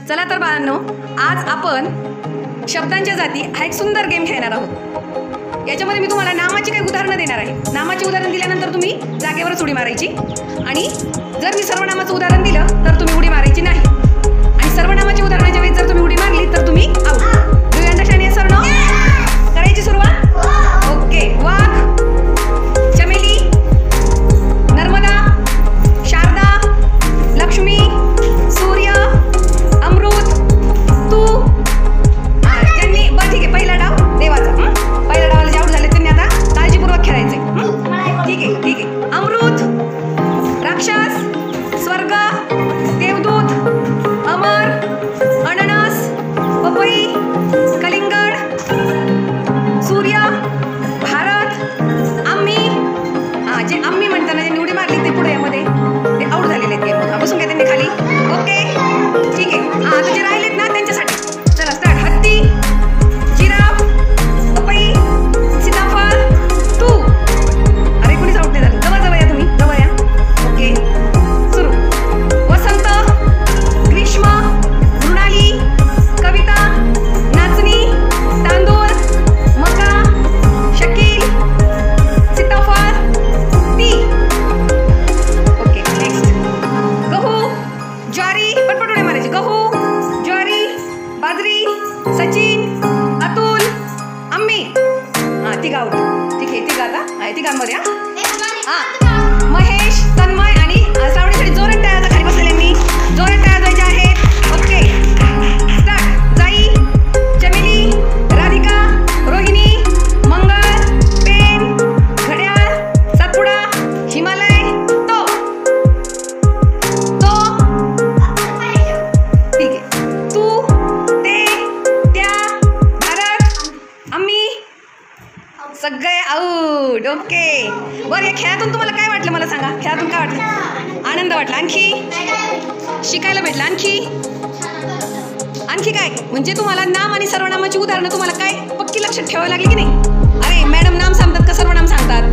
चला तर बाळांनो, आज आपण शब्दांच्या जाती हा एक सुंदर गेम खेळणार आहोत। याच्यामध्ये मी तुम्हाला नामाची काही उदाहरणं देणार आहे। नामाची उदाहरण दिल्यानंतर तुम्ही जागेवरच उडी मारायची आणि जर मी सर्वनामाचं उदाहरण दिलं तर तुम्ही उडी मारायची नाही आणि सर्वनामाच्या उदाहरणाच्या वेळी जर तुम्ही उडी मारली तर तुम्ही out. Do you understand yes or no? करायची सुरुवात? ओके। वाघ, चमेली, नर्मदा, शारदा, लक्ष्मी, सूर्य, अमृत, तू। ज्यांनी बरं ठीक आहे, पहिला डाव देवाचा। पहिल्या डावाला जे आउट झाले त्यांनी आता काळजीपूर्वक खेळायचे। ठीक आहे ठीक आहे। अमृत, राक्षस, स्वर्ग, देवदूत, अमर, अननस, पपई, कलिंगड, सूर्य, भारत, आम्ही। जे आम्ही म्हणताना ज्यांनी उडी मारली ते पुढे यामध्ये ते आउट झालेले आहेत गेममध्ये। बसून घ्या त्यांनी खाली। ओके ठीक आहे। आता जे राहिलेत ना त्यांच्यासाठी चला स्टार्ट। हत्ती, जिराफ, पपई, सीताफळ, तू। अरे कोणीच आउट नाही झालं। जवळ या तुम्ही, जवळ या। ओके सुरू। वसंत, ग्रीष्म, मृणाली, कविता, नाचणी, तांदूळ, मका, शकील, सीताफळ, ती। Okay next. गहू, ज्वारी, पटपट उड्या मारायची। गहू, ज्वारी, बाजरी, सचिन, अतुल, आम्ही। तिघ आउट। ठीक आहे, तिघ आता तिघांमध्ये महेश, तन्मय आणि श्रावणीसाठी जोरात टाळ्या आता खाली बसलेले मी। जोरात टाळ्या द्यायच्या आहेत। Okay start. जाई, चमेली, राधिका, रोहिणी, मंगळ, पेन, घड्याळ, सातपुडा, हिमालय, तो। ठीक आहे। तू, ते, त्या, भारत, आम्ही, सगळे आऊट। ओके बरं, या खेळातून तुम्हाला काय वाटलं मला सांगा। खेळातून काय वाटलं? आनंद वाटला? आणखी शिकायला भेटलं? आणखी काय? म्हणजे तुम्हाला नाम आणि सर्वनामाची उदाहरणं तुम्हाला काय पक्की लक्षात ठेवावी लागली की नाही? अरे मॅडम नाम सांगतात का सर्वनाम सांगतात?